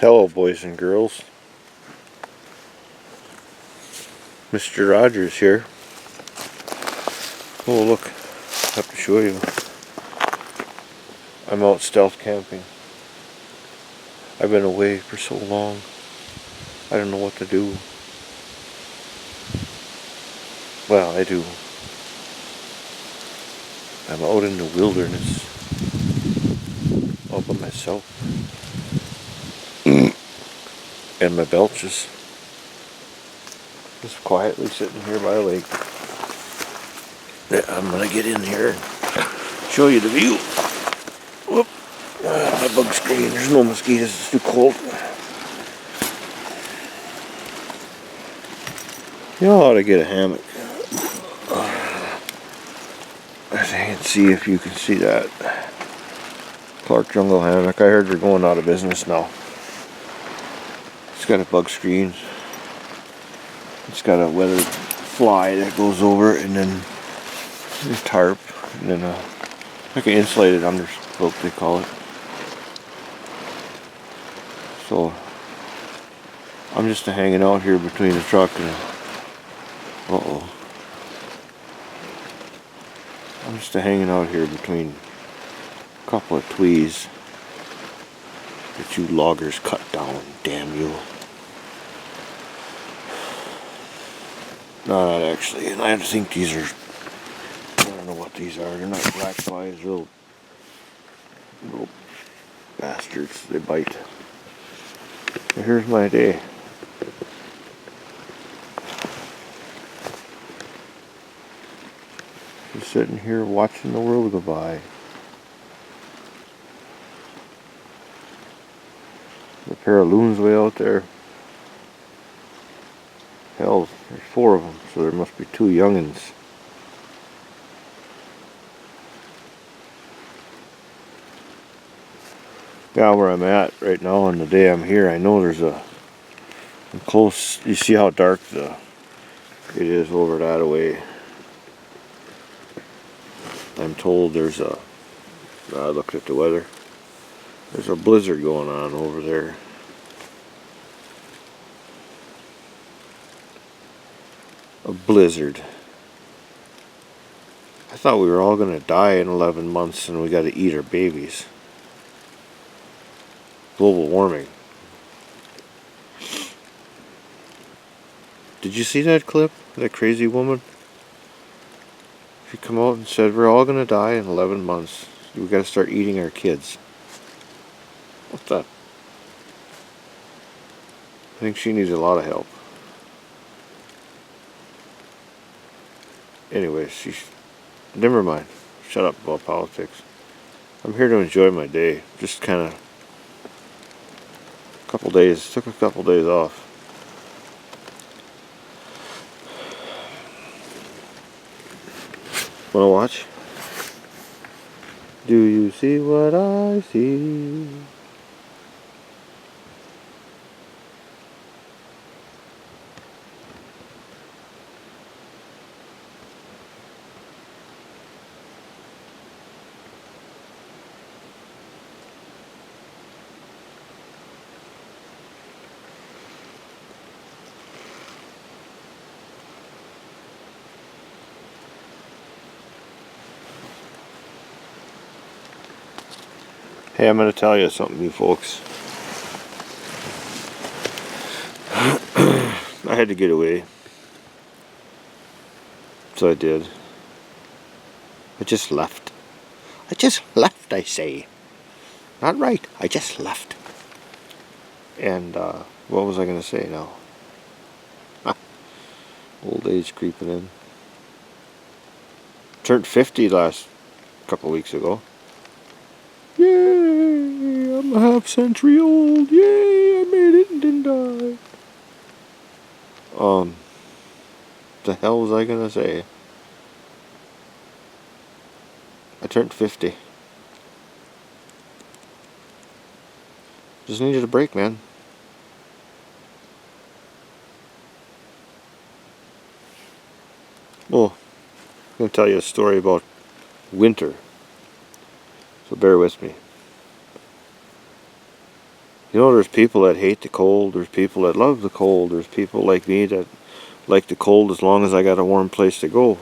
Hello, boys and girls. Mr. Rogers here. Oh, look. I have to show you. I'm out stealth camping. I've been away for so long. I don't know what to do. Well, I do. I'm out in the wilderness. All by myself. And my belches. Just quietly sitting here by a lake. I'm gonna get in here and show you the view. Whoop. My bug screen. There's no mosquitoes. It's too cold. You ought to get a hammock. I can't see if you can see that. Clark Jungle Hammock. I heard they're going out of business now. It's got a bug screen. It's got a weathered fly that goes over it, and then a tarp, and then like an insulated underquilt they call it. So I'm just hanging out here between the truck and I'm just hanging out here between a couple of twees that you loggers cut down, damn you. No, not actually, and I think these are, I don't know what these are. They're not black flies, little bastards. They bite. And here's my day. Just sitting here watching the world go by. A pair of loons way out there. Hell, there's 4 of them, so there must be 2 youngins. Yeah, where I'm at right now on the day I'm here, I know there's I'm close. You see how dark it is over that way. I'm told there's I looked at the weather. There's a blizzard going on over there. A blizzard. I thought we were all going to die in 11 months and we got to eat our babies. Global warming. Did you see that clip? That crazy woman? She come out and said we're all going to die in 11 months. We got to start eating our kids. What the? I think she needs a lot of help. Anyways, never mind. Shut up about politics. I'm here to enjoy my day. Just kind of took a couple days off. Wanna watch? Do you see what I see? Hey, I'm going to tell you something, you folks. I had to get away. So I did. I just left. I say. Not right. I just left. And, what was I going to say now? Old age creeping in. Turned 50 last couple weeks ago. Yay! I'm a half-century old. Yay! I made it and didn't die. The hell was I gonna say? I turned 50. Just needed a break, man. Well, I'm gonna tell you a story about winter. So bear with me. You know, there's people that hate the cold, there's people that love the cold, there's people like me that like the cold as long as I got a warm place to go.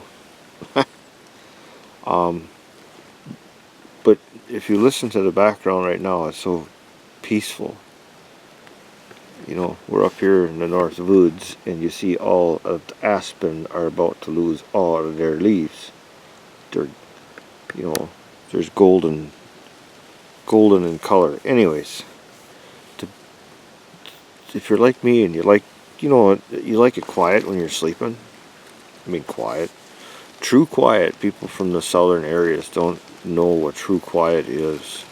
But if you listen to the background right now, it's so peaceful. You know, we're up here in the North Woods, and you see all of the aspen are about to lose all of their leaves. They're, you know, there's golden in color. Anyways, to, if you're like me and you like, you know, you like it quiet when you're sleeping. I mean, quiet. True quiet. People from the southern areas don't know what true quiet is.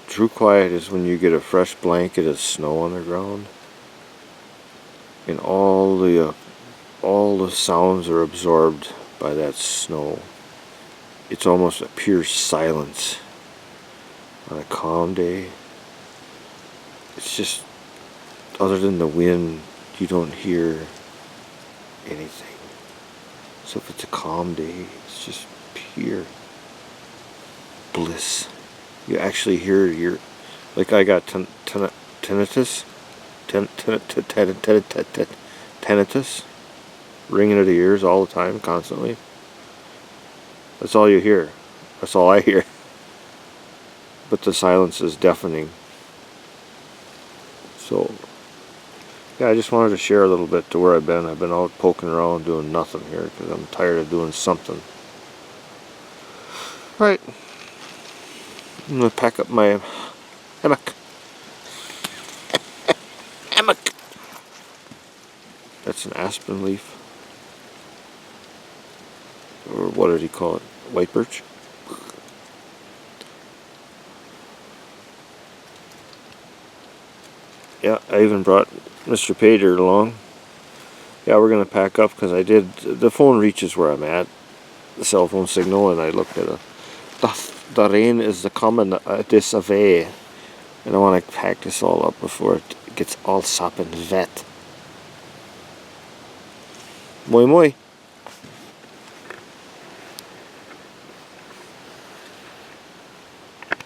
True quiet is when you get a fresh blanket of snow on the ground, and all the sounds are absorbed by that snow. It's almost a pure silence on a calm day. It's just, other than the wind, you don't hear anything. So if it's a calm day, it's just pure bliss. You actually hear your, like I got tinnitus, tinnitus, ringing in the ears all the time, constantly. That's all you hear. That's all I hear. But the silence is deafening. So, yeah, I just wanted to share a little bit to where I've been. I've been out poking around doing nothing here because I'm tired of doing something. Right. I'm going to pack up my hammock. Hammock! That's an aspen leaf. Or what did he call it? White birch? Yeah, I even brought Mr. Pater along. Yeah, we're going to pack up because the phone reaches where I'm at, the cell phone signal, and I looked at it. The rain is coming this way, and I want to pack this all up before it gets all sopping wet. Moi moi.